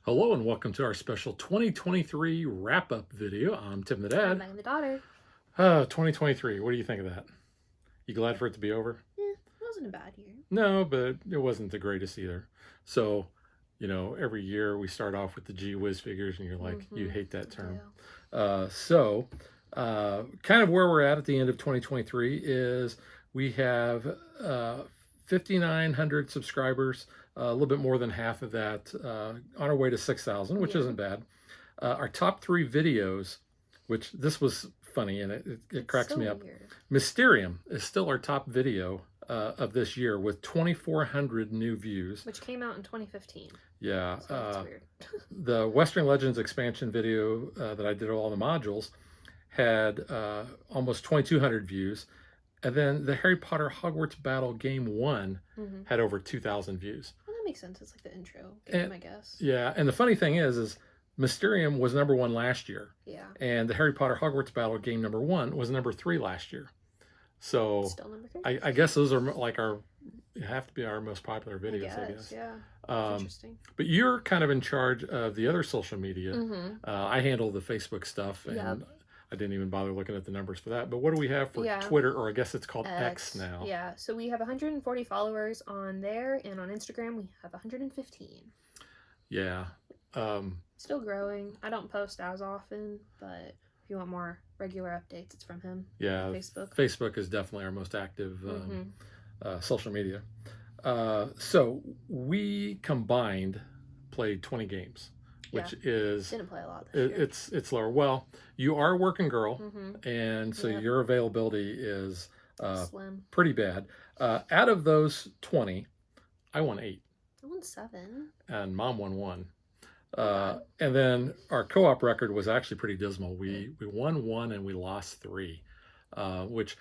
Hello and welcome to our special 2023 wrap-up video. I'm Tim the Dad. I'm the daughter. 2023, what do you think of that? You glad for it to be over? It wasn't a bad year. No, but it wasn't the greatest either. So, every year we start off with the gee whiz figures and you're like, you hate that term. Yeah. Kind of where we're at the end of 2023 is we have 5,900 subscribers, a little bit more than half of that, on our way to 6,000, which isn't bad. Our top 3 videos, which this was funny and it cracks so me up. Weird. Mysterium is still our top video of this year with 2,400 new views. Which came out in 2015. Yeah. So that's weird. The Western Legends expansion video that I did all the modules had almost 2,200 views. And then the Harry Potter Hogwarts Battle Game 1 had over 2,000 views. Well, that makes sense. It's like the intro game, I guess. Yeah, and the funny thing is Mysterium was number 1 last year. Yeah. And the Harry Potter Hogwarts Battle Game number 1 was number 3 last year. So still number 3. I guess those are like have to be our most popular videos, I guess. Yeah. Interesting. But you're kind of in charge of the other social media. I handle the Facebook stuff, and I didn't even bother looking at the numbers for that. But what do we have for Twitter, or I guess it's called X now? Yeah, so we have 140 followers on there, and on Instagram we have 115. Yeah. Still growing. I don't post as often, but if you want more regular updates, it's from him. Yeah. Facebook. Facebook is definitely our most active social media. So we combined played 20 games. Which is didn't play a lot this year. It's lower. Well, you are a working girl, and so your availability is slim, pretty bad. Out of those 20, I won 8. I won 7, and Mom won 1. And then our co-op record was actually pretty dismal. We won 1 and we lost 3, which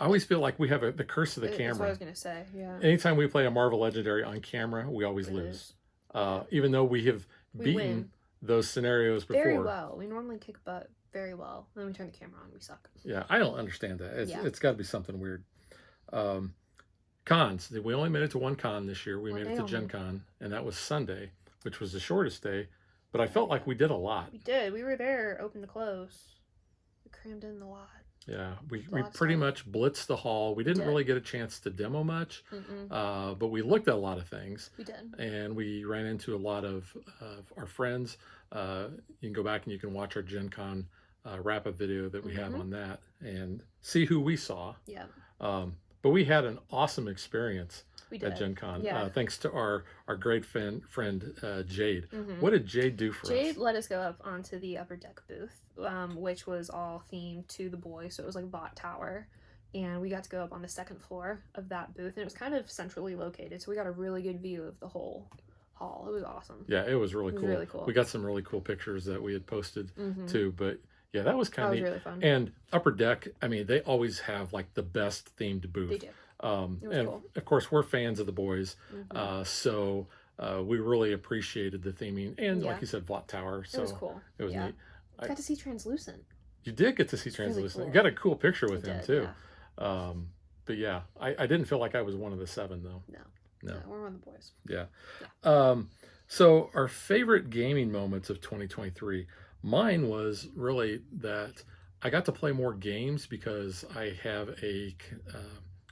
I always feel like we have the curse of the camera. That's what I was gonna say. Yeah. Anytime we play a Marvel Legendary on camera, we always lose. Even though we have beaten those scenarios before. Very well. We normally kick butt very well. Then we turn the camera on, we suck. Yeah, I don't understand that. It's got to be something weird. Cons. We only made it to 1 con this year. We made it to Gen Con, and that was Sunday, which was the shortest day. But I felt like we did a lot. We did. We were there open to close. We crammed in a lot. Yeah, we pretty much blitzed the hall. We didn't really get a chance to demo much, but we looked at a lot of things. We did. And we ran into a lot of our friends. You can go back and you can watch our Gen Con wrap-up video that we have on that and see who we saw. Yeah. But we had an awesome experience at Gen Con, thanks to our great friend Jade. What did Jade do for us? Jade let us go up onto the upper deck booth, which was all themed to the boys, so it was like Bot Tower, and we got to go up on the 2nd floor of that booth, and it was kind of centrally located, so we got a really good view of the whole hall. It was awesome. Yeah, it was really cool. We got some really cool pictures that we had posted too, but yeah, that was kind of neat. Really fun. And upper deck, I mean, they always have like the best themed booth. They do. And cool. Of course we're fans of the boys, so we really appreciated the theming, and like you said, Vought Tower. So it was cool. It was neat. I got to see Translucent. You did get to see Translucent. Really cool. You got a cool picture with him too. Yeah. But yeah, I didn't feel like I was one of the 7 though. No, we're one of the boys. Yeah. So our favorite gaming moments of 2023, mine was really that I got to play more games because I have a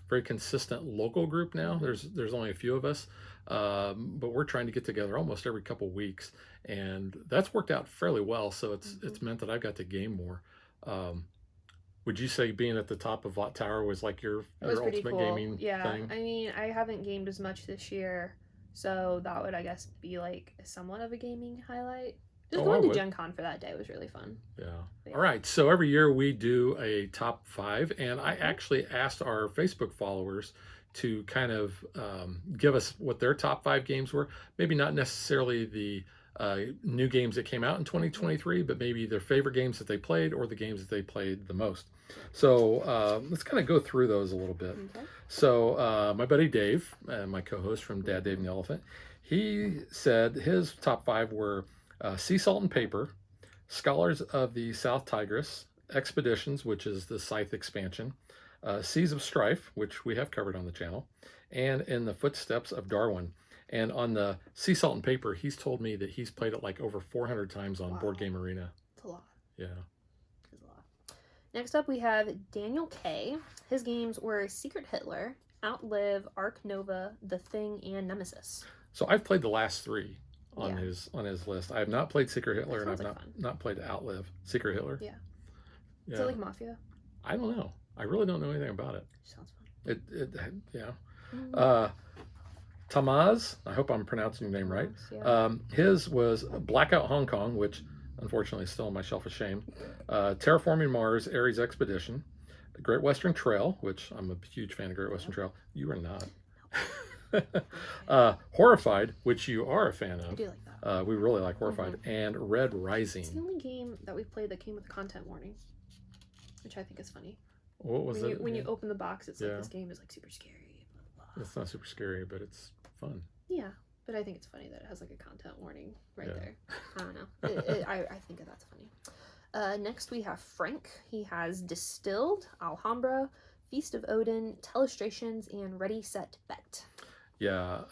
very consistent local group now. There's only a few of us, but we're trying to get together almost every couple weeks, and that's worked out fairly well. So it's meant that I've got to game more. Would you say being at the top of Vought Tower was like your ultimate gaming thing? I mean, I haven't gamed as much this year, so that would, I guess, be like somewhat of a gaming highlight. Just going to Gen Con for that day was really fun. Yeah. All right. So every year we do a top 5, and I actually asked our Facebook followers to kind of give us what their top 5 games were. Maybe not necessarily the new games that came out in 2023, but maybe their favorite games that they played or the games that they played the most. So let's kind of go through those a little bit. So my buddy Dave, my co-host from Dad, Dave and the Elephant, he said his top 5 were Sea Salt and Paper, Scholars of the South Tigris, Expeditions, which is the Scythe expansion, Seas of Strife, which we have covered on the channel, and In the Footsteps of Darwin. And on the Sea Salt and Paper, he's told me that he's played it like over 400 times on Wow. Board Game Arena. It's a lot. Yeah. It's a lot. Next up, we have Daniel K. His games were Secret Hitler, Outlive, Ark Nova, The Thing, and Nemesis. So I've played the last 3 on Yeah. his list. I have not played Secret Hitler, and That I've sounds like not played Outlive. Secret Hitler. Yeah. Yeah. Is it like Mafia? I don't know. I really don't know anything about it. Sounds fun. Yeah. Mm. Tamaz, I hope I'm pronouncing your name right. Yeah. His was Blackout Hong Kong, which unfortunately is still on my shelf of shame. Terraforming Mars, Ares Expedition, Great Western Trail, which I'm a huge fan of Great Western Trail. You are not. Horrified, which you are a fan of. I do like that. We really like Horrified, and Red Rising. It's the only game that we've played that came with a content warning, which I think is funny. What was it? When you open the box, it's Yeah. like, this game is like super scary. Blah, blah. It's not super scary, but it's fun. Yeah, but I think it's funny that it has like a content warning right Yeah. there. I don't know. I think that's funny. Next we have Frank. He has Distilled, Alhambra, Feast of Odin, Telestrations, and Ready, Set, Bet. Yeah,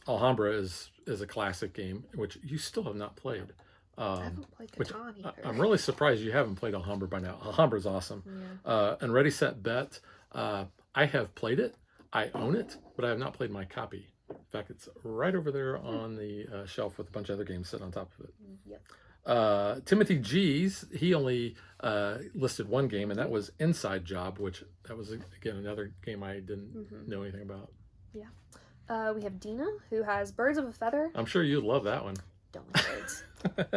Alhambra is a classic game, which you still have not played. I haven't played which Catan either. I'm really surprised you haven't played Alhambra by now. Alhambra's awesome. Yeah. And Ready, Set, Bet, I have played it. I own it, but I have not played my copy. In fact, it's right over there on the shelf with a bunch of other games sitting on top of it. Yep. Timothy G's, he only listed one game, and that was Inside Job, which that was, again, another game I didn't know anything about. Yeah. We have Dina, who has Birds of a Feather. I'm sure you'd love that one. Don't like birds.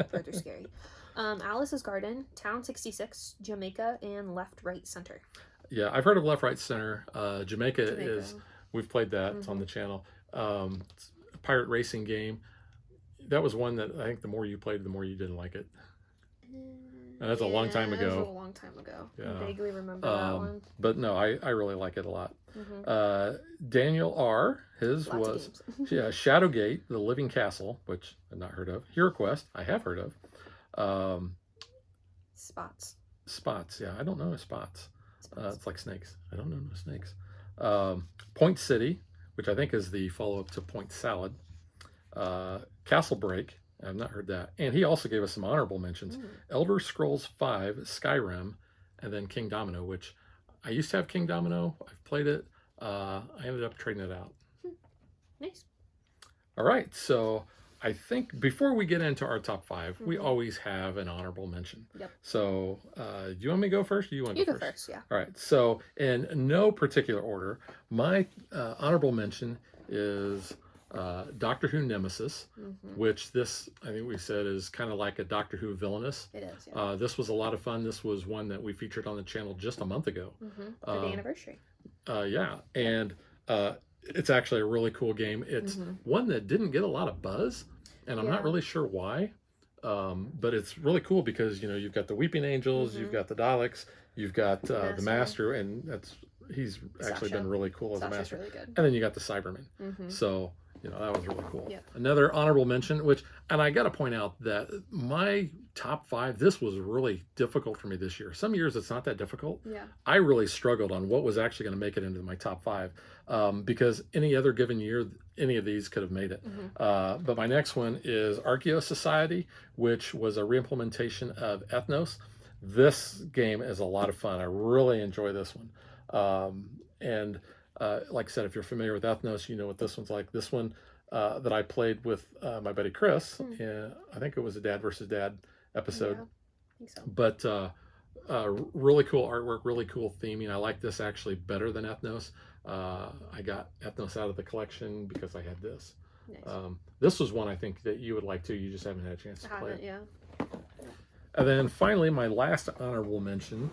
Birds are scary. Alice's Garden, Town 66, Jamaica, and Left, Right, Center. Yeah, I've heard of Left, Right, Center. Jamaica is, we've played that. It's on the channel. It's a pirate racing game. That was one that I think the more you played, the more you didn't like it. And that's a long time ago. That was a long time ago. Yeah. I vaguely remember that one. But no, I really like it a lot. Mm-hmm. Daniel R., his Lots was of games. Shadowgate, The Living Castle, which I've not heard of. Hero Quest, I have heard of. Spots. Spots, yeah, I don't know Spots. It's like snakes. I don't know no snakes. Point City, which I think is the follow-up to Point Salad. Castle Break, I've not heard that. And he also gave us some honorable mentions. Elder Scrolls V, Skyrim, and then King Domino, which I used to have King Domino. I've played it. I ended up trading it out. Nice. All right, so I think before we get into our top 5, we always have an honorable mention. Yep. So do you want me to go first, or you want to You go go first? first, yeah. All right, so in no particular order, my honorable mention is Doctor Who Nemesis, which this, I think we said, is kind of like a Doctor Who villainous. It is, yeah. This was a lot of fun. This was one that we featured on the channel just a month ago. For the anniversary. Yeah, and it's actually a really cool game. It's one that didn't get a lot of buzz, and I'm not really sure why. But it's really cool because, you know, you've got the Weeping Angels, you've got the Daleks, you've got the Master, and he's actually been really cool as a Master. Really good. And then you got the Cybermen. So, you know, that was really cool. Yep. Another honorable mention, and I got to point out that my top 5, this was really difficult for me this year. Some years it's not that difficult. Yeah. I really struggled on what was actually going to make it into my top 5 because any other given year, any of these could have made it. But my next one is Archo Society, which was a reimplementation of Ethnos. This game is a lot of fun. I really enjoy this one. Like I said, if you're familiar with Ethnos, you know what this one's like. This one that I played with my buddy Chris, I think it was a Dad versus Dad episode. Yeah, I think so. But really cool artwork, really cool theming. I like this actually better than Ethnos. I got Ethnos out of the collection because I had this. Nice. This was one I think that you would like too. You just haven't had a chance to play it. Yeah. And then finally, my last honorable mention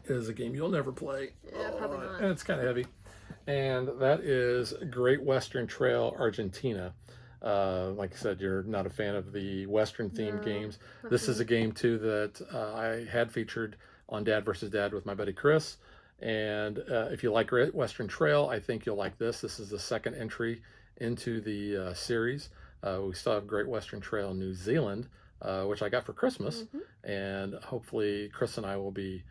is a game you'll never play. Yeah, probably not. And it's kind of heavy. And that is Great Western Trail, Argentina. Like I said, you're not a fan of the Western themed games. This is a game too that I had featured on Dad versus Dad with my buddy Chris. And if you like Great Western Trail, I think you'll like this. This is the second entry into the series. We still have Great Western Trail New Zealand, which I got for Christmas. And hopefully Chris and I will be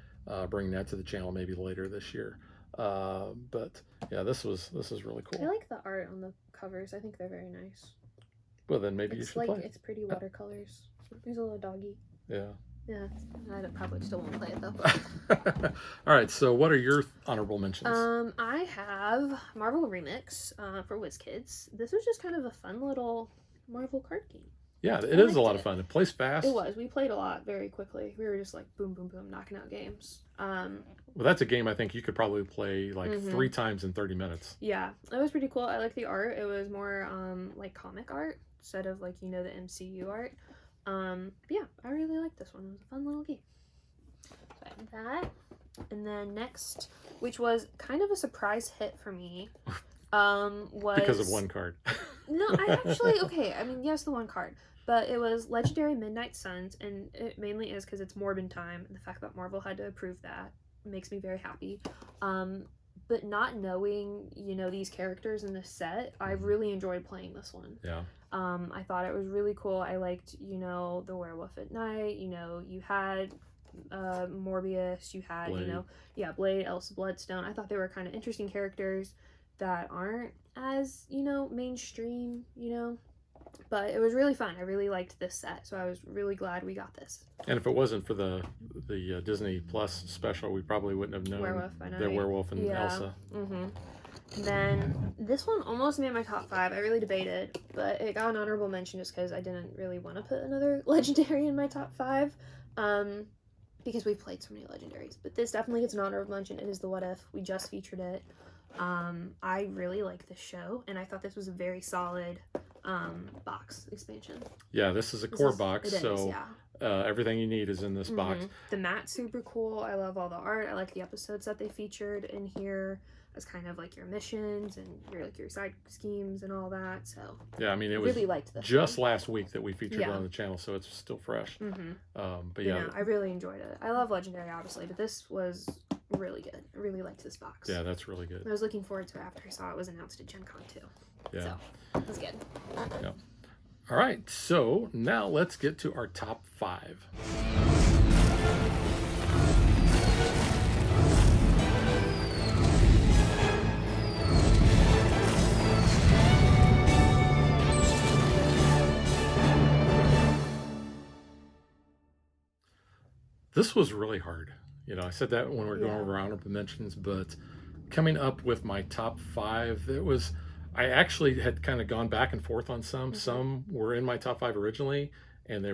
bringing that to the channel maybe later this year. But Yeah, this is really I cool. like the art on the covers. I think they're very nice. Well, then maybe you It's should like play it. it's pretty watercolors. There's a little doggy. Yeah. Yeah, I probably still won't play it though. All right. So, what are your honorable mentions? I have Marvel Remix for WizKids. This was just kind of a fun little Marvel card game. Yeah, I it is a liked lot of it. fun. It plays fast. It was. We played a lot very quickly. We were just like boom, boom, boom, knocking out games. Well, that's a game I think you could probably play like Mhm. 3 times in 30 minutes. Yeah, it was pretty cool. I like the art. It was more like comic art instead of like the MCU art. But yeah, I really liked this one. It was a fun little game. So I have that. And then next, which was kind of a surprise hit for me, was Because of one card. No, I actually okay. I mean, yes, the one card, but it was Legendary Midnight Suns, and it mainly is because it's Morbin time, and the fact that Marvel had to approve that makes me very happy. But not knowing these characters in this set, I really enjoyed playing this one. Yeah. I thought it was really cool. I liked the Werewolf at Night. You had Morbius. You had Blade. Blade, Elsa Bloodstone. I thought they were kind of interesting characters that aren't as mainstream, but it was really fun. I really liked this set, so I was really glad we got this. And if it wasn't for the Disney Plus special, we probably wouldn't have known the Werewolf and Elsa. And then this one almost made my top 5. I really debated, but it got an honorable mention just because I didn't really want to put another legendary in my top 5, because we've played so many legendaries. But this definitely gets an honorable mention. It is the What If. We just featured it. I really like this show, and I thought this was a very solid box expansion. Yeah, this is a core box, so yeah. Everything you need is in this box. The mat's super cool. I love all the art. I like the episodes that they featured in here as kind of like your missions and your side schemes and all that. So yeah, I mean, it was really liked this just one. last week that we featured it on the channel, so it's still fresh. But yeah, I really enjoyed it. I love Legendary, obviously, but this was really good. I really liked this box. Yeah, that's really good. I was looking forward to it after I saw it was announced at Gen Con too. Yeah. So it was good. Yeah. All right, so now let's get to our top 5. This was really hard. I said that when we were going over honorable mentions, but coming up with my top 5, I actually had kind of gone back and forth on some. Some were in my top 5 originally, and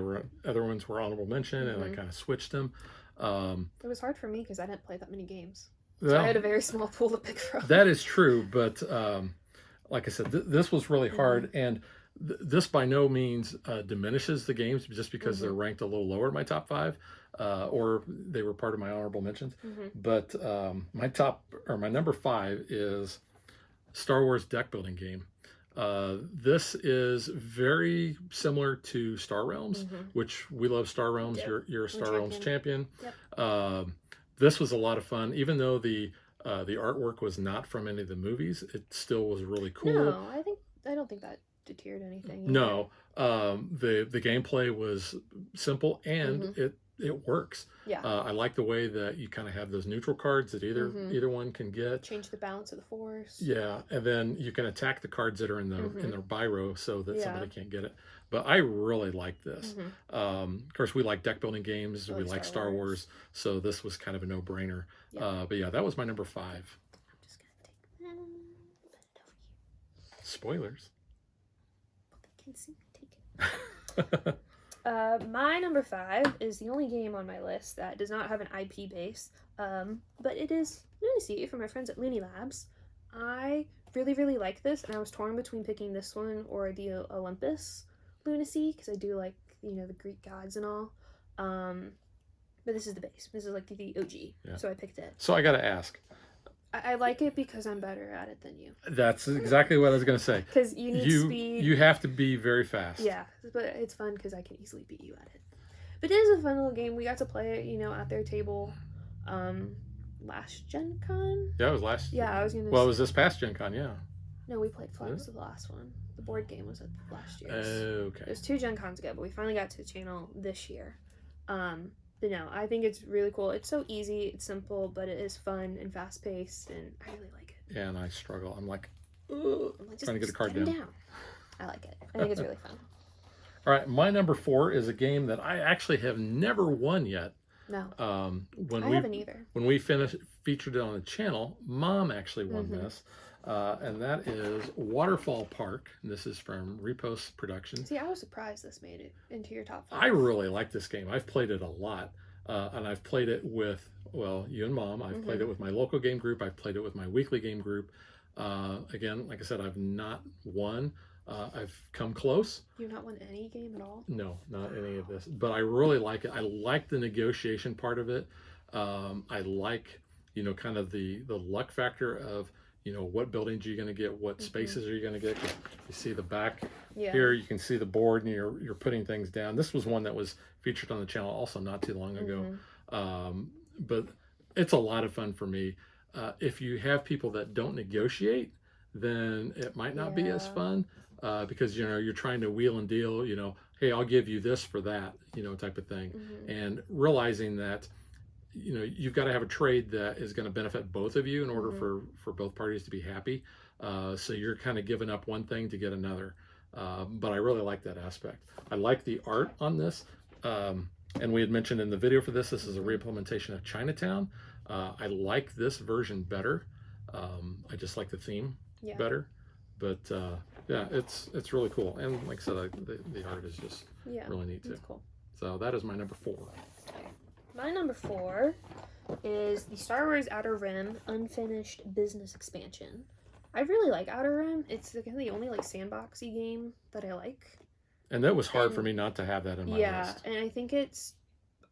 other ones were honorable mention, and I kind of switched them. It was hard for me because I didn't play that many games, so well, I had a very small pool to pick from. That is true, but like I said, this was really hard, and this by no means diminishes the games just because they're ranked a little lower in my top 5, or they were part of my honorable mentions. But my number 5 is Star Wars deck building game. This is very similar to Star Realms, which we love. Star Realms. You're a Star Realms champion. This was a lot of fun, even though the artwork was not from any of the movies. It still was really cool. No, I don't think that deterred anything either. No, the gameplay was simple, and it works. Yeah. I like the way that you kind of have those neutral cards that either one can get. Change the balance of the force. Yeah, and then you can attack the cards that are in their buy row so that somebody can't get it. But I really like this. Of course, we like deck building games. We like Star Wars, so this was kind of a no-brainer. But yeah, that was my number 5. I'm just gonna take them and put it over here. Spoilers. But they can see me take it. My number 5 is the only game on my list that does not have an IP base, but it is Lunacy from my friends at Looney Labs. I really, really like this, and I was torn between picking this one or the Olympus Lunacy, because I do like, the Greek gods and all. But this is the base. This is like the OG, so I picked it. So I gotta ask. I like it because I'm better at it than you. That's exactly what I was going to say. Because you need speed. You have to be very fast. Yeah, but it's fun because I can easily beat you at it. But it is a fun little game. We got to play it, at their table last Gen Con. Yeah, it was last. Yeah, I was going to Well, it was this past Gen Con, yeah. No, we played Flags the last one. The board game was at last year's. Okay. It was 2 Gen Cons ago, but we finally got to the channel this year. But no, I think it's really cool. It's so easy, it's simple, but it is fun and fast-paced, and I really like it. and I struggle. I'm like, ugh, Like, trying to get a card get 'em down. I like it. I think it's really fun. All right, my number 4 is a game that I actually have never won yet. No, When I haven't either. featured it on the channel, Mom actually won this, and that is Waterfall Park. And this is from Repost Productions. See, I was surprised this made it into your top 5. I really like this game. I've played it a lot, and I've played it with, well, you and Mom. I've played it with my local game group. I've played it with my weekly game group. Again, like I said, I've not won. I've come close. You've not won any game at all? No, not any of this. But I really like it. I like the negotiation part of it. I like, kind of the luck factor of, what buildings are you going to get, what spaces are you going to get. 'Cause you see the back here, you can see the board, and you're putting things down. This was one that was featured on the channel also not too long ago. But it's a lot of fun for me. If you have people that don't negotiate, then it might not be as fun. Because you're trying to wheel and deal, hey, I'll give you this for that, type of thing. And realizing that you've got to have a trade that is going to benefit both of you in order for both parties to be happy. So you're kind of giving up one thing to get another. But I really like that aspect. I like the art on this. And we had mentioned in the video for this is a reimplementation of Chinatown. I like this version better. I just like the theme better. But yeah, it's really cool, and like I said, the art is just really neat too. That's cool. So that is my number 4. My number 4 is the Star Wars Outer Rim Unfinished Business Expansion. I really like Outer Rim. It's the only like sandboxy game that I like. And that was hard for me not to have that in my list. And I think it's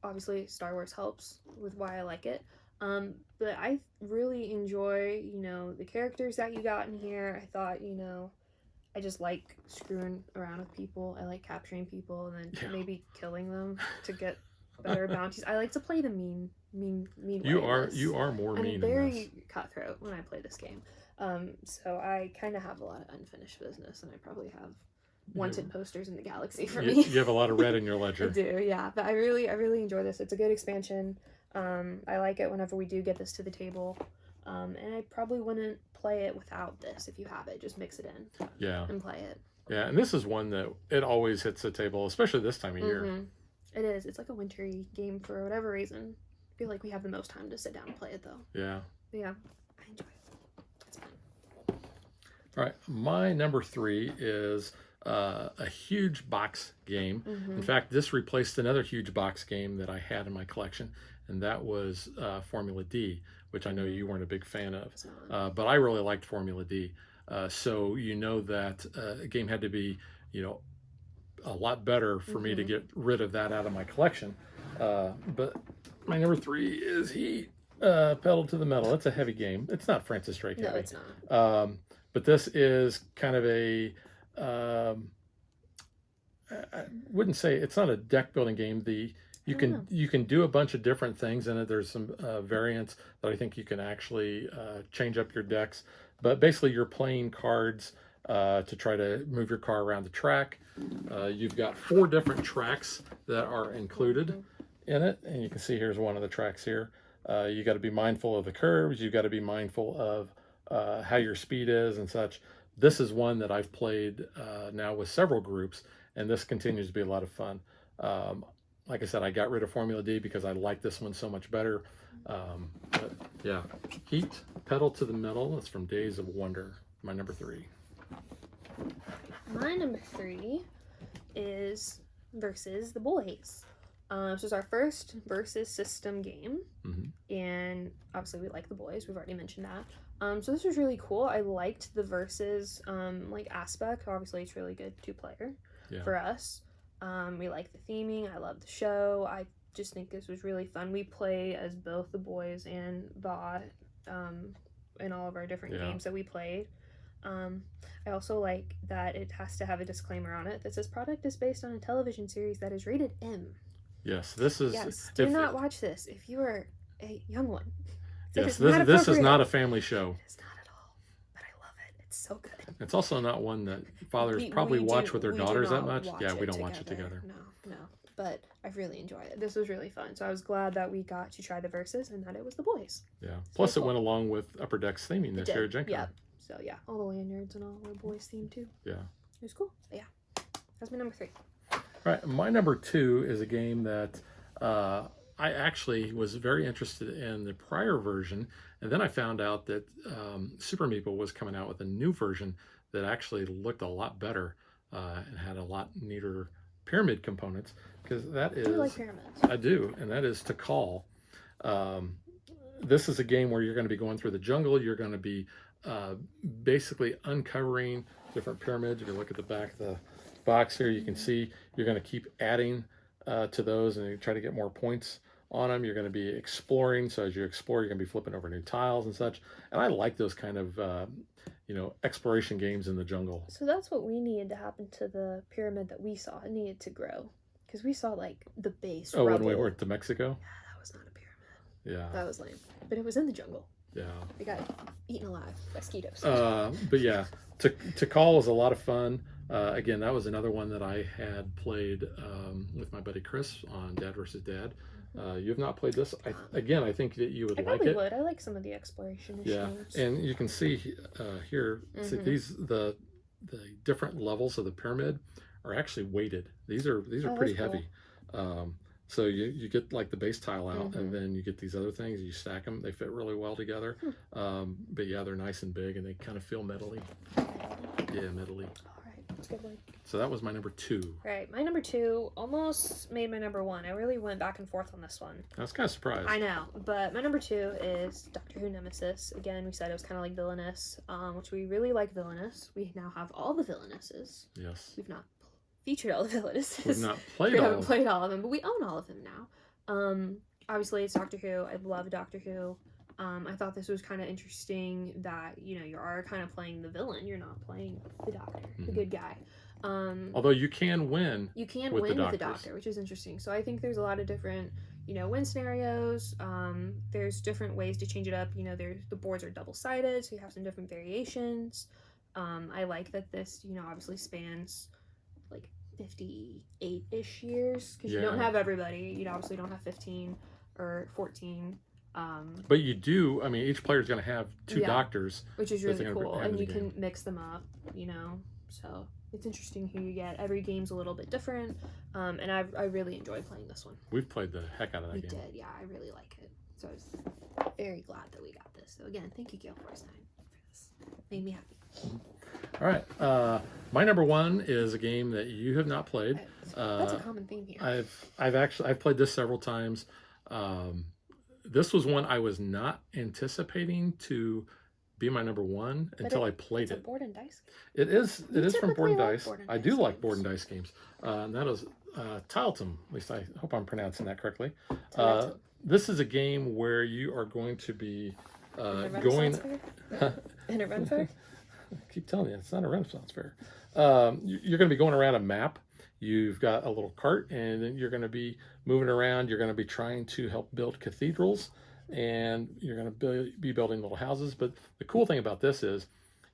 obviously Star Wars helps with why I like it. But I really enjoy, the characters that you got in here. I thought, I just like screwing around with people. I like capturing people and then maybe killing them to get better bounties. I like to play the mean You are more mean. I'm very cutthroat when I play this game. So I kind of have a lot of unfinished business, and I probably have wanted posters in the galaxy for me. You have a lot of red in your ledger. I do, yeah. But I really enjoy this. It's a good expansion. I like it whenever we do get this to the table. And I probably wouldn't play it without this if you have it. Just mix it in. Yeah. And play it. Yeah, and this is one that it always hits the table, especially this time of year. It is. It's like a wintry game for whatever reason. I feel like we have the most time to sit down and play it though. Yeah. But yeah, I enjoy it. It's fun. All right, my number 3 is a huge box game. In fact, this replaced another huge box game that I had in my collection, and that was Formula D, which I know you weren't a big fan of, but I really liked Formula D. So that a game had to be, a lot better for me to get rid of that out of my collection. But my number 3 is Heat, Pedal to the Metal. It's a heavy game. It's not Francis Drake heavy. No, it's not. But this is kind of a, I wouldn't say it's not a deck building game. You can do a bunch of different things in it. There's some variants that I think you can actually change up your decks. But basically, you're playing cards to try to move your car around the track. You've got 4 different tracks that are included in it, and you can see here's one of the tracks here. You got to be mindful of the curves. You got to be mindful of how your speed is and such. This is one that I've played now with several groups, and this continues to be a lot of fun. Like I said, I got rid of Formula D because I like this one so much better. But yeah, Heat, Pedal to the Metal. That's from Days of Wonder. My number 3. My number 3 is Versus the Boys. This is our first Versus system game, and obviously we like the boys. We've already mentioned that. So this was really cool. I liked the Versus aspect. Obviously, it's really good 2-player for us. We like the theming. I love the show. I just think this was really fun. We play as both the boys and Va in all of our different games that we played. I also like that it has to have a disclaimer on it that says product is based on a television series that is rated M. Yes, this is. Yes, do not watch this if you are a young one. Yes, this is not a family show. It's not at all, but I love it. It's so good. It's also not one that fathers probably watch with their daughters that much. Yeah, we don't watch it together. No. but I've really enjoyed it. This was really fun. So I was glad that we got to try the verses and that it was the boys. Yeah. So Plus, cool. it went along with Upper Deck's theming this year at Gen Con. Yeah. So yeah, all the lanyards and all were boys themed too. Yeah. It was cool. But yeah, that's my number 3. All right. My number 2 is a game that I actually was very interested in the prior version, and then I found out that Super Meeple was coming out with a new version that actually looked a lot better and had a lot neater pyramid components, because that is... I like pyramids. I do, and that is Tikal. This is a game where you're going to be going through the jungle. You're going to be basically uncovering different pyramids. If you look at the back of the box here, you can see you're going to keep adding to those, and you try to get more points on them. You're going to be exploring, so as you explore, you're going to be flipping over new tiles and such. And I like those kind of exploration games in the jungle. So that's what we needed to happen to the pyramid that we saw. It needed to grow, because we saw like the base. Oh, rubble. when we went to Mexico? Yeah, that was not a pyramid. Yeah. That was lame. But it was in the jungle. Yeah. We got eaten alive by mosquitoes. But yeah, Tikal was a lot of fun. Again, that was another one that I had played with my buddy Chris on Dad vs. Dad. You have not played this. I think that you would I like probably it. would. I like some of the exploration Yeah, games. and you can see here, see the different levels of the pyramid are actually weighted. These are pretty heavy. So you get like the base tile out, and then you get these other things. You stack them; they fit really well together. But yeah, they're nice and big, and they kind of feel metally. Yeah, metally. All right, that's a good one. So that was my number 2. Right, my number 2 almost made my number 1. I really went back and forth on this one. I was kind of surprised. I know, but my number 2 is Doctor Who Nemesis. Again, we said it was kind of like Villainous, which we really like Villainous. We now have all the Villainesses. Yes. We've not featured all the Villainesses. We've not played we all. haven't played all of them, but we own all of them now. Obviously, it's Doctor Who. I love Doctor Who. I thought this was kind of interesting that you are kind of playing the villain. You're not playing the Doctor, the good guy. Although you can win. You can with win the with the Doctor, which is interesting. So I think there's a lot of different, win scenarios. There's different ways to change it up. The boards are double-sided, so you have some different variations. I like that this, obviously spans like 58-ish years, because you don't have everybody. You obviously don't have 15 or 14. But you do. I mean, each player is going to have 2 doctors, which is really cool, and you game. can mix them up. So it's interesting who you get. Every game's a little bit different, and I really enjoyed playing this one. We've played the heck out of that game. We did, yeah. I really like it. So I was very glad that we got this. So again, thank you, Gail Forstein, for this. Made me happy. All right, my number 1 is a game that you have not played. That's a common theme here. I've played this several times. This was one I was not anticipating to be my number 1 until I played it. It's a board and dice It game. is from Board and like Dice. board and I dice do like games. board and dice games. And that is Tetum. At least I hope I'm pronouncing that correctly. Tetum. This is a game where you are going to be going... In a run fair? I keep telling you, it's not a Renaissance fair. You're going to be going around a map. You've got a little cart, and then you're going to be moving around. You're going to be trying to help build cathedrals, and you're going to be building little houses. But the cool thing about this is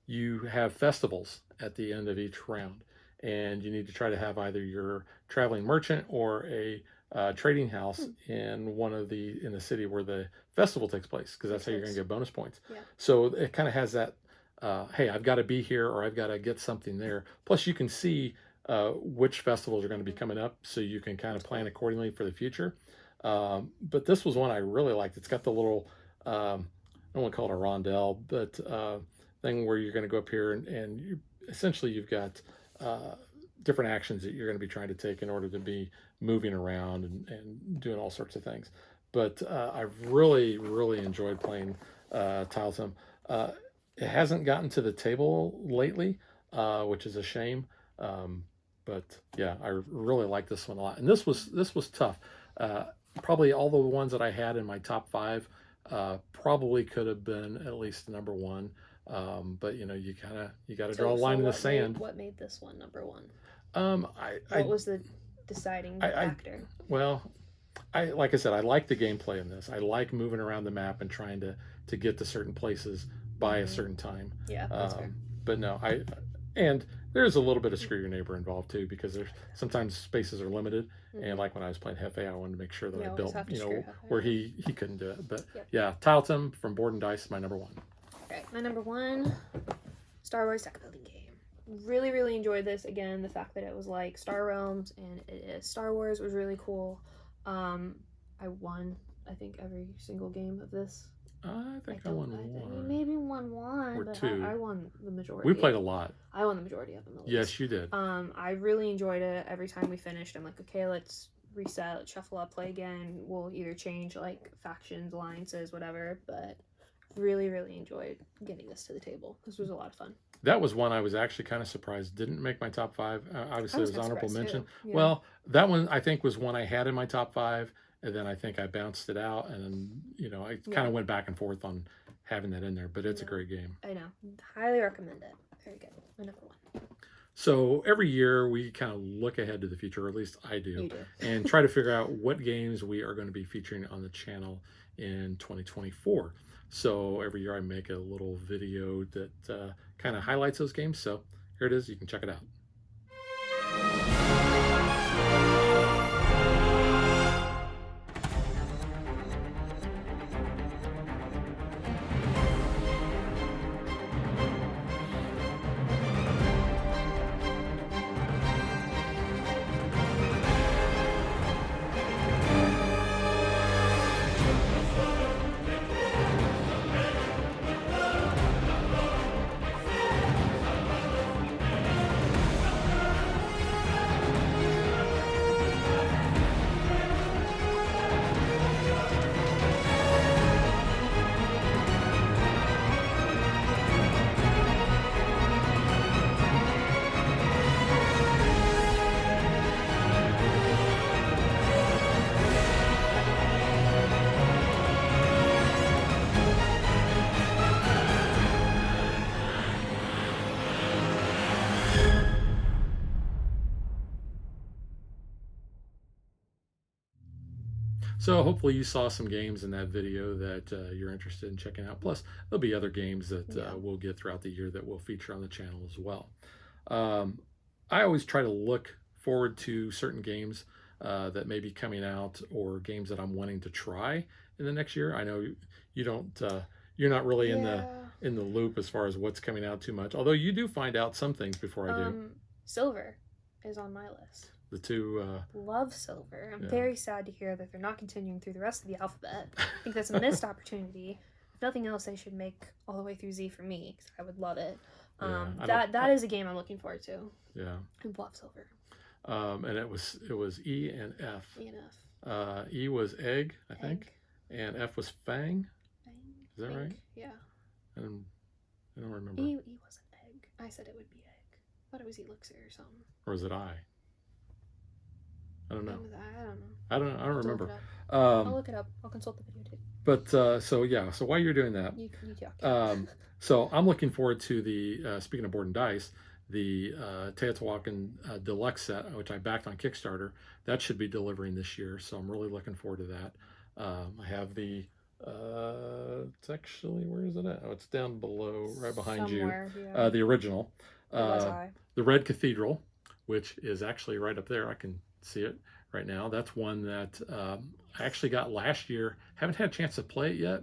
you have festivals at the end of each round, and you need to try to have either your traveling merchant or a trading house in in the city where the festival takes place, because that's how you're going to get bonus points. Yeah. So it kind of has that, hey, I've got to be here, or I've got to get something there. Plus, you can see which festivals are going to be coming up, so you can kind of plan accordingly for the future. But this was one I really liked. It's got the little, I don't want to call it a rondelle, but thing where you're going to go up here and you've got different actions that you're going to be trying to take in order to be moving around and doing all sorts of things. But I've really, really enjoyed playing Tetum. It hasn't gotten to the table lately, which is a shame. But yeah, I really like this one a lot. And this was tough. Probably all the ones that I had in my top 5 probably could have been at least number 1. But you got to draw a line in the sand. What made this one number 1? What was the deciding factor? Like I said, I like the gameplay in this. I like moving around the map and trying to get to certain places by a certain time. Yeah, that's fair. But no, and There's a little bit of screw your neighbor involved too, because there's sometimes spaces are limited, and Mm-hmm. like when I was playing Hefe, I wanted to make sure that You I always built, have to you screw know, half where there. he couldn't do it. But Yep. yeah, Tetum from Board and Dice is my number one. Okay, my number one, Star Wars deck building game. Really, really enjoyed this. Again, the fact that it was like Star Realms and it is Star Wars was really cool. I won, I think, every single game of this. I think I won one. Maybe won one, or but two. I won the majority. We played a lot. I won the majority of them. At least. Yes, you did. I really enjoyed it. Every time we finished, I'm like, okay, let's reset, let's shuffle up, play again. We'll either change like factions, alliances, whatever. But really, really enjoyed getting this to the table. This was a lot of fun. That was one I was actually kind of surprised didn't make my top five. Obviously, it was honorable mention. Yeah. Well, that one I think was one I had in my top five, and then I think I bounced it out, and then I kind of went back and forth on having that in there. But it's a great game. I know, highly recommend it. Very good. My number one. So every year we kind of look ahead to the future, or at least I do, You do. and try to figure out what games we are going to be featuring on the channel in 2024. So every year I make a little video that kind of highlights those games. So here it is. You can check it out. So hopefully you saw some games in that video that you're interested in checking out. Plus, there'll be other games that we'll get throughout the year that we'll feature on the channel as well. I always try to look forward to certain games that may be coming out, or games that I'm wanting to try in the next year. I know you don't, you're not really in the loop as far as what's coming out too much. Although you do find out some things before I do. Silver is on my list. The two love Silver. I'm very sad to hear that they're not continuing through the rest of the alphabet. I think that's a missed opportunity. If nothing else, they should make all the way through Z for me, because I would love it. That is a game I'm looking forward to. Yeah. I love Silver. And it was E and F. E and F. E was egg, I think, and F was fang. Fang. Is that right? Yeah. I don't remember. E wasn't egg. I said it would be egg. I thought it was elixir or something. Or was it I? I don't know. I don't know. I don't remember. I'll look it up. I'll consult the video too. But so while you're doing that, you talk. So I'm looking forward to the speaking of Board and Dice, the Teotihuacan deluxe set, which I backed on Kickstarter. That should be delivering this year, so I'm really looking forward to that. I have the it's actually, where is it at? Oh, it's down below, right behind Somewhere, you. Yeah. The original, the Red Cathedral, which is actually right up there. I can see it right now. That's one that I actually got last year. Haven't had a chance to play it yet,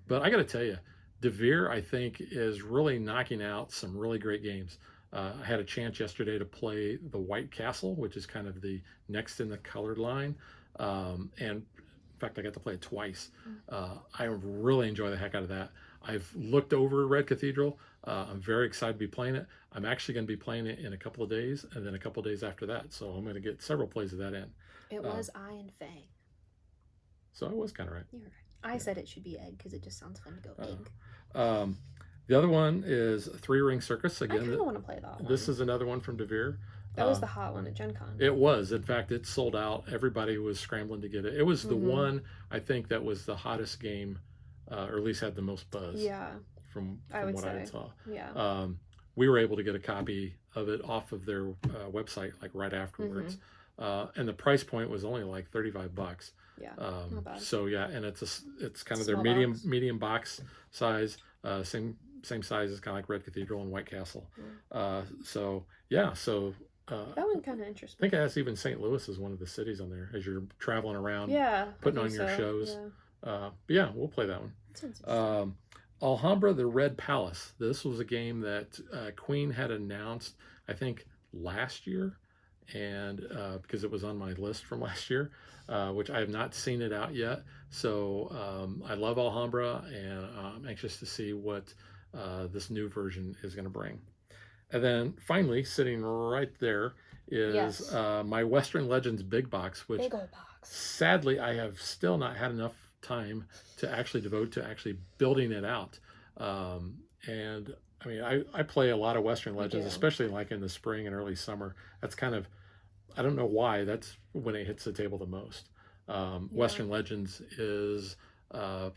but I got to tell you, DeVere, I think, is really knocking out some really great games. I had a chance yesterday to play the White Castle, which is kind of the next in the colored line, and in fact, I got to play it twice. I really enjoy the heck out of that. I've looked over Red Cathedral. I'm very excited to be playing it. I'm actually going to be playing it in a couple of days, and then a couple of days after that. So I'm going to get several plays of that in. It was I and Fang. So I was kind of right. You were right. I said it should be egg because it just sounds fun to go egg. The other one is Three Ring Circus. Again, I kind of want to play that one. This is another one from DeVere. That was the hot one at Gen Con. It was. In fact, it sold out. Everybody was scrambling to get it. It was the one, I think, that was the hottest game, or at least had the most buzz. Yeah. From I what I saw. Yeah. We were able to get a copy of it off of their website like right afterwards. And the price point was only like $35. Yeah. Not bad. So yeah, and it's kind of Small their box. medium box size, same same size as kind of like Red Cathedral and White Castle. Mm. So yeah, so That one kind of interests I me. think it has even St. Louis as one of the cities on there as you're traveling around, Yeah, I putting on think your so. shows. Yeah. But yeah, we'll play that one. That sounds interesting. Alhambra, the Red Palace. This was a game that Queen had announced, I think, last year, and because it was on my list from last year, which I have not seen it out yet. So I love Alhambra, and I'm anxious to see what this new version is going to bring. And then finally, sitting right there is Yes. my Western Legends Big Box, which Big old box. sadly I have still not had enough time to actually devote to actually building it out. And I mean, I play a lot of Western Legends, especially like in the spring and early summer. That's kind of, I don't know why, that's when it hits the table the most. Western Legends is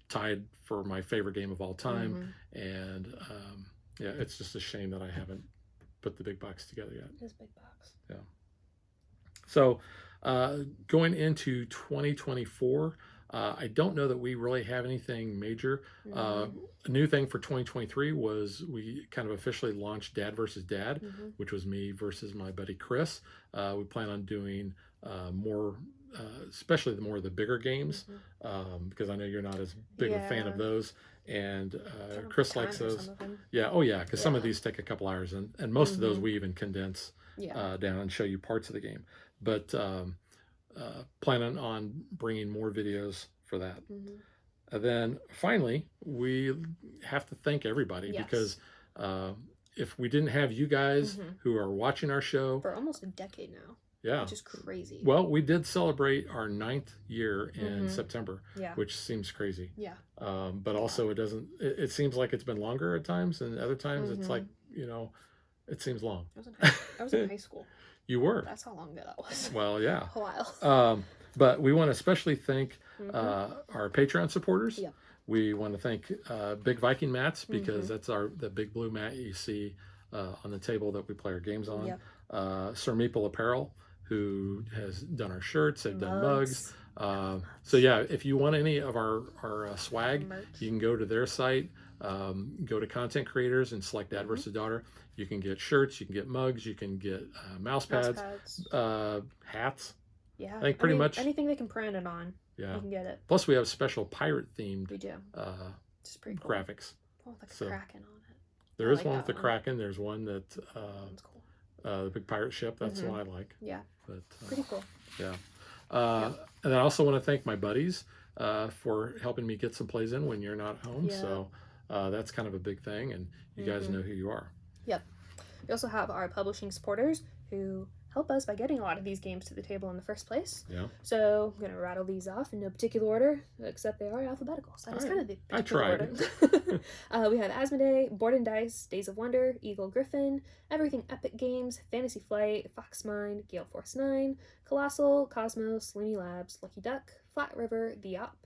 tied for my favorite game of all time. And yeah, it's just a shame that I haven't put the big box together yet. It is big box. Yeah. So going into 2024, I don't know that we really have anything major. A new thing for 2023 was we kind of officially launched Dad versus Dad, which was me versus my buddy Chris. We plan on doing more, especially the more of the bigger games, because I know you're not as big a fan of those. And Chris likes those. Yeah, oh yeah, because some of these take a couple hours, and most of those we even condense down and show you parts of the game. But planning on bringing more videos for that. And then finally, we have to thank everybody because if we didn't have you guys who are watching our show for almost a decade now. Yeah. Which is crazy. Well, we did celebrate our 9th year in September, yeah, which seems crazy. Yeah. But also it doesn't, it seems like it's been longer at times, and other times it's like, you know, it seems long. I was in high school. You were. That's how long ago that was. Well, yeah. A while. But we want to especially thank our Patreon supporters. Yeah. We want to thank Big Viking Mats, because that's the big blue mat you see on the table that we play our games on. Yep. Sir Meeple Apparel, who has done our shirts, they've done mugs. So yeah, if you want any of our swag, you can go to their site, go to content creators and select Dad versus Daughter. You can get shirts, you can get mugs, you can get mouse pads, hats. Yeah, I think pretty much anything they can print it on. Yeah, you can get it. Plus we have special pirate themed Just pretty cool. graphics. Oh, like a Kraken on it. There is one with the Kraken. There's one that that's cool. The big pirate ship. That's the one I like. Yeah. But pretty cool. Yeah. And I also want to thank my buddies for helping me get some plays in when you're not home. Yeah. So that's kind of a big thing, and you guys know who you are. Yep. We also have our publishing supporters who help us by getting a lot of these games to the table in the first place. Yeah. So I'm going to rattle these off in no particular order, except they are alphabetical. So that's kind of the particular order. We have Asmodee, Board and Dice, Days of Wonder, Eagle Griffin, Everything Epic Games, Fantasy Flight, Fox Mind, Gale Force 9, Colossal, Cosmos, Looney Labs, Lucky Duck, Flat River, The Op,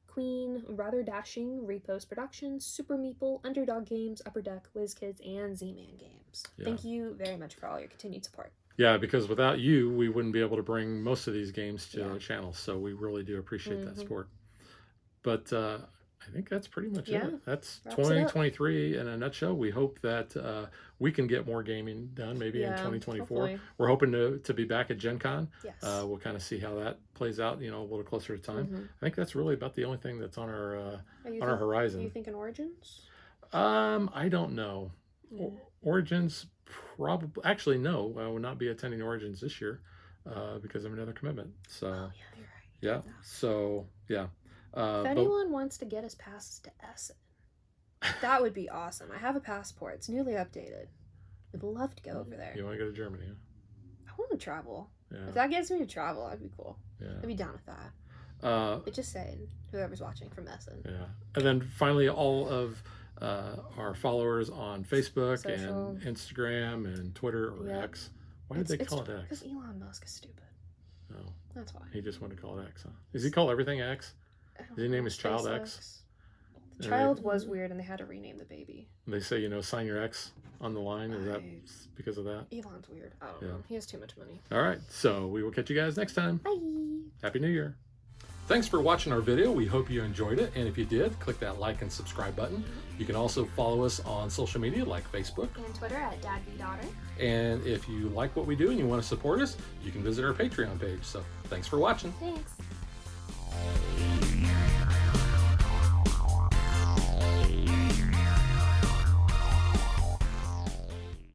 Queen, Rather Dashing, Repost Productions, Super Meeple, Underdog Games, Upper Deck, WizKids, and Z-Man Games. Yeah. Thank you very much for all your continued support. Yeah, because without you, we wouldn't be able to bring most of these games to the channel. So we really do appreciate that support. But I think that's pretty much it. That's 2023 in a nutshell. We hope that we can get more gaming done maybe in 2024. Hopefully. We're hoping to be back at Gen Con. Yes. We'll kind of see how that plays out, you know, a little closer to time. I think that's really about the only thing that's on our horizon. Are you thinking Origins? I don't know. Origins probably, actually no, I will not be attending Origins this year because of another commitment. So yeah, you're right. Yeah. So yeah. If anyone wants to get us passes to Essen, that would be awesome. I have a passport. It's newly updated. I'd love to go over there. You want to go to Germany? Huh? I want to travel. Yeah. If that gets me to travel, that'd be cool. Yeah. I'd be down with that. But just saying, whoever's watching from Essen. Yeah. And then finally, all of our followers on Facebook and Instagram and Twitter or X. Why did they call it X? Because Elon Musk is stupid. No. That's why. He just wanted to call it X, huh? Does he call everything X? Does he name his child X? The child was weird, and they had to rename the baby. They say, you know, sign your X on the line. Is that because of that? Elon's weird. I don't know. He has too much money. All right. So we will catch you guys next time. Bye. Happy New Year. Thanks for watching our video. We hope you enjoyed it. And if you did, click that like and subscribe button. You can also follow us on social media like Facebook and Twitter at DadBeDaughter. And if you like what we do and you want to support us, you can visit our Patreon page. So thanks for watching. Thanks.